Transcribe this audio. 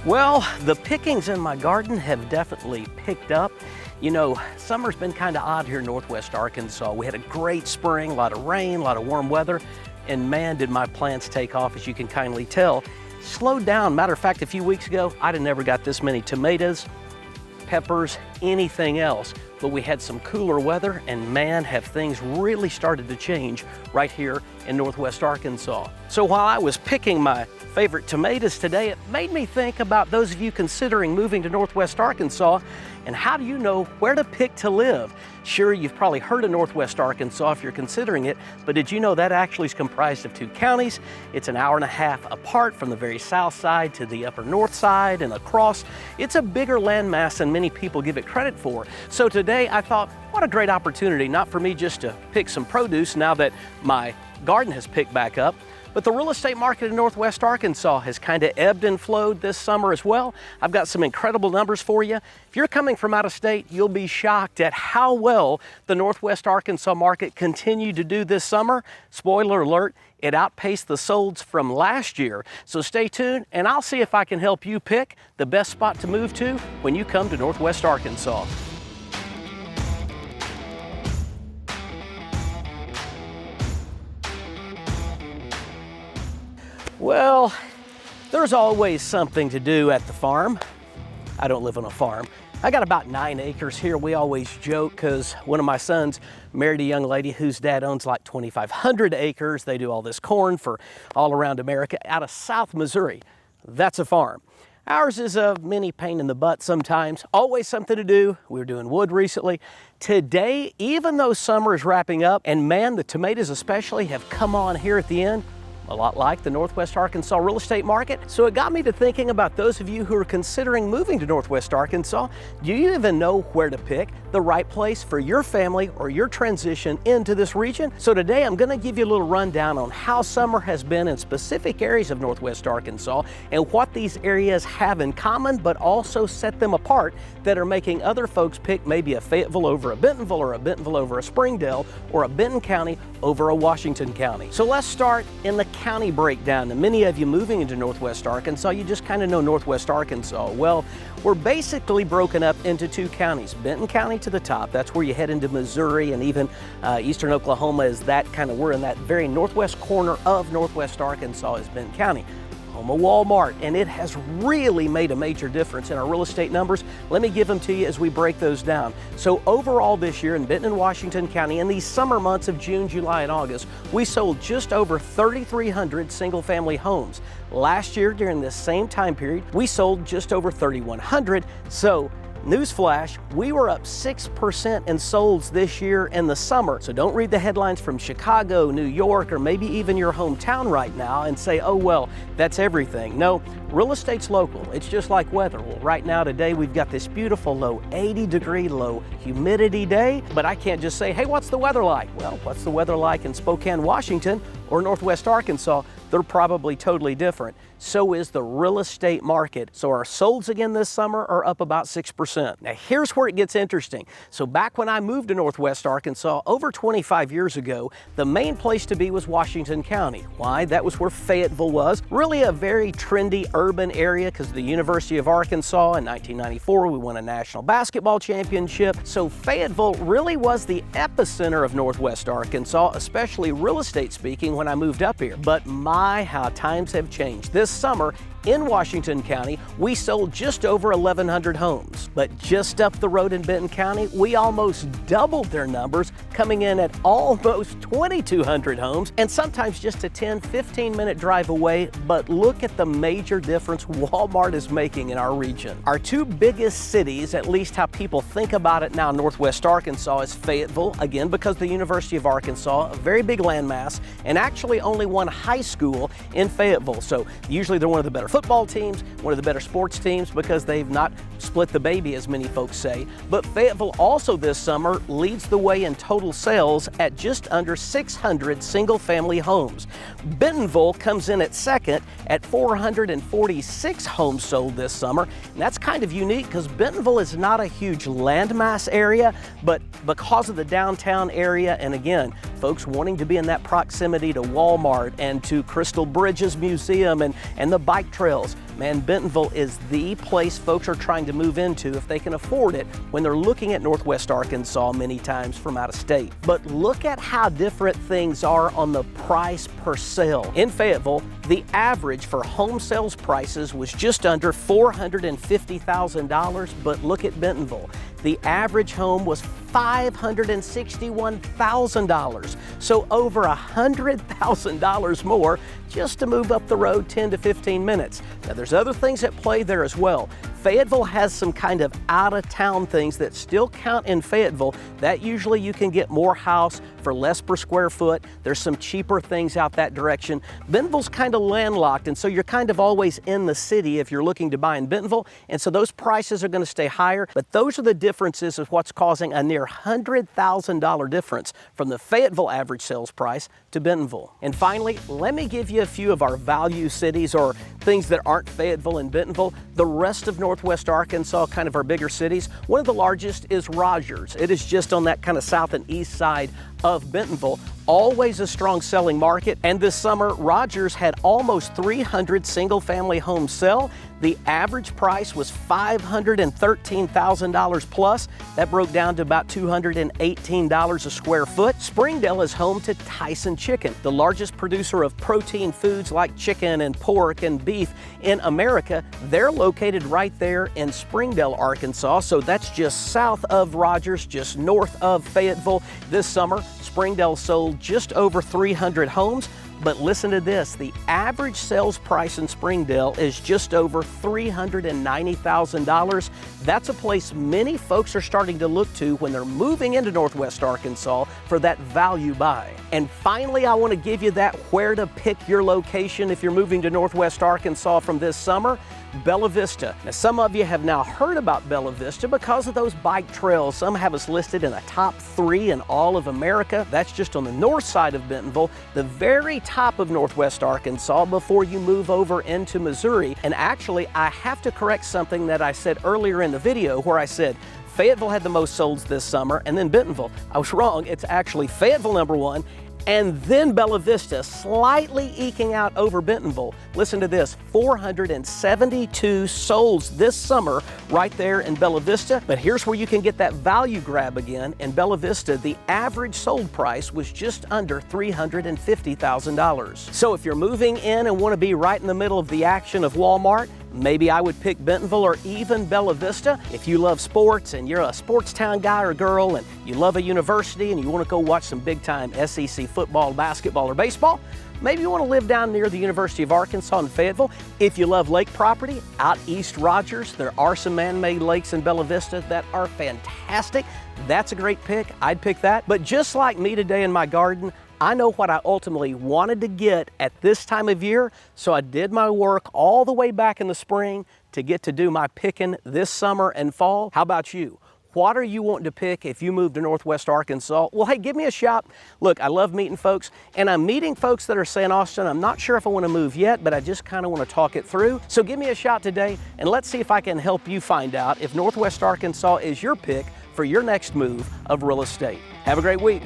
Well, the pickings in my garden have definitely picked up. You know, summer's been kind of odd here in Northwest Arkansas. We had a great spring, a lot of rain, a lot of warm weather, and man, did my plants take off, as you can kindly tell. Slowed down. Matter of fact, a few weeks ago, I'd have never got this many tomatoes, peppers, anything else. But we had some cooler weather, and man, have things really started to change right here in Northwest Arkansas. So while I was picking my favorite tomatoes today, it made me think about those of you considering moving to Northwest Arkansas, and how do you know where to pick to live? Sure, you've probably heard of Northwest Arkansas if you're considering it, but did you know that actually is comprised of 2 counties? It's an hour and a half apart from the very south side to the upper north side and across. It's a bigger landmass than many people give it credit for. So today I thought, what a great opportunity, not for me just to pick some produce now that my garden has picked back up, but the real estate market in Northwest Arkansas has kind of ebbed and flowed this summer as well. I've got some incredible numbers for you. If you're coming from out of state, you'll be shocked at how well the Northwest Arkansas market continued to do this summer. Spoiler alert, it outpaced the solds from last year. So stay tuned, and I'll see if I can help you pick the best spot to move to when you come to Northwest Arkansas. Well, there's always something to do at the farm. I don't live on a farm. I got about 9 acres here. We always joke because one of my sons married a young lady whose dad owns like 2,500 acres. They do all this corn for all around America out of South Missouri. That's a farm. Ours is a mini pain in the butt sometimes. Always something to do. We were doing wood recently. Today, even though summer is wrapping up, and man, the tomatoes especially have come on here at the end, a lot like the Northwest Arkansas real estate market. So it got me to thinking about those of you who are considering moving to Northwest Arkansas. Do you even know where to pick the right place for your family or your transition into this region? So today I'm gonna give you a little rundown on how summer has been in specific areas of Northwest Arkansas and what these areas have in common, but also set them apart that are making other folks pick maybe a Fayetteville over a Bentonville, or a Bentonville over a Springdale, or a Benton County over a Washington County. So let's start in the county breakdown. And many of you moving into Northwest Arkansas, you just kind of know Northwest Arkansas. Well, we're basically broken up into 2 counties. Benton County to the top, that's where you head into Missouri, and even eastern Oklahoma is that kind of, we're in that very northwest corner of Northwest Arkansas is Benton County. Home of Wal Mart, and it has really made a major difference in our real estate numbers. Let me give them to you as we break those down. So overall this year in Benton and Washington County, in these summer months of June, July, and August, we sold just over 3,300 single-family homes. Last year, during this same time period, we sold just over 3,100. So newsflash, we were up 6% in solds this year in the summer. So don't read the headlines from Chicago, New York, or maybe even your hometown right now and say, oh, well, that's everything. No, real estate's local. It's just like weather. Well, right now today, we've got this beautiful low 80-degree, low humidity day, but I can't just say, hey, what's the weather like? Well, what's the weather like in Spokane, Washington, or Northwest Arkansas? They're probably totally different. So is the real estate market. So our solds again this summer are up about 6%. Now here's where it gets interesting. So back when I moved to Northwest Arkansas over 25 years ago, the main place to be was Washington County. Why? That was where Fayetteville was. Really a very trendy urban area because the University of Arkansas in 1994, we won a national basketball championship. So Fayetteville really was the epicenter of Northwest Arkansas, especially real estate speaking, when I moved up here. But my, how times have changed. This summer in Washington County, we sold just over 1,100 homes. But just up the road in Benton County, we almost doubled their numbers, coming in at almost 2,200 homes, and sometimes just a 10-15 minute drive away. But look at the major difference Wal Mart is making in our region. Our 2 biggest cities, at least how people think about it now in Northwest Arkansas, is Fayetteville, again because the University of Arkansas, a very big landmass, and actually only one high school in Fayetteville. So usually they're one of the better football teams, one of the better sports teams, because they've not split the baby, as many folks say. But Fayetteville also this summer leads the way in total sales at just under 600 single-family homes. Bentonville comes in at second at 446 homes sold this summer. And that's kind of unique because Bentonville is not a huge landmass area, but because of the downtown area, and again, folks wanting to be in that proximity to Wal Mart and to Crystal Bridges Museum and the bike trails. Man, Bentonville is the place folks are trying to move into if they can afford it when they're looking at Northwest Arkansas many times from out of state. But look at how different things are on the price per sale. In Fayetteville, the average for home sales prices was just under $450,000, but look at Bentonville. The average home was $561,000, so over $100,000 more just to move up the road 10 to 15 minutes. Now there's other things at play there as well. Fayetteville has some kind of out-of-town things that still count in Fayetteville. That usually you can get more house for less per square foot. There's some cheaper things out that direction. Bentonville's kind of landlocked, and so you're kind of always in the city if you're looking to buy in Bentonville, and so those prices are going to stay higher, but those are the differences of what's causing a near $100,000 difference from the Fayetteville average sales price to Bentonville. And finally, let me give you a few of our value cities, or things that aren't Fayetteville and Bentonville. The rest of Northwest Arkansas, kind of our bigger cities. One of the largest is Rogers. It is just on that kind of south and east side of Bentonville. Always a strong selling market, and this summer Rogers had almost 300 single-family homes sell. The average price was $513,000 plus. That broke down to about $218 a square foot. Springdale is home to Tyson Chicken, the largest producer of protein foods like chicken and pork and beef in America. They're located right there in Springdale, Arkansas, so that's just south of Rogers, just north of Fayetteville. This summer, Springdale sold just over 300 homes, but listen to this, the average sales price in Springdale is just over $390,000. That's a place many folks are starting to look to when they're moving into Northwest Arkansas for that value buy. And finally, I want to give you that where to pick your location if you're moving to Northwest Arkansas from this summer. Bella Vista. Now, some of you have now heard about Bella Vista because of those bike trails. Some have us listed in the top 3 in all of America. That's just on the north side of Bentonville, the very top of Northwest Arkansas before you move over into Missouri. And actually, I have to correct something that I said earlier in the video where I said Fayetteville had the most solds this summer and then Bentonville. I was wrong. It's actually Fayetteville #1 and then Bella Vista, slightly eking out over Bentonville. Listen to this, 472 solds this summer right there in Bella Vista. But here's where you can get that value grab again. In Bella Vista, the average sold price was just under $350,000. So if you're moving in and want to be right in the middle of the action of Wal Mart, maybe I would pick Bentonville or even Bella Vista. If you love sports and you're a sports town guy or girl and you love a university and you want to go watch some big time SEC football, basketball, or baseball, maybe you want to live down near the University of Arkansas in Fayetteville. If you love lake property, out east Rogers, there are some man-made lakes in Bella Vista that are fantastic. That's a great pick. I'd pick that. But just like me today in my garden, I know what I ultimately wanted to get at this time of year, so I did my work all the way back in the spring to get to do my picking this summer and fall. How about you? What are you wanting to pick if you move to Northwest Arkansas? Well, hey, give me a shout. Look, I love meeting folks, and I'm meeting folks that are saying, Austin, I'm not sure if I want to move yet, but I just kind of want to talk it through. So give me a shout today, and let's see if I can help you find out if Northwest Arkansas is your pick for your next move of real estate. Have a great week.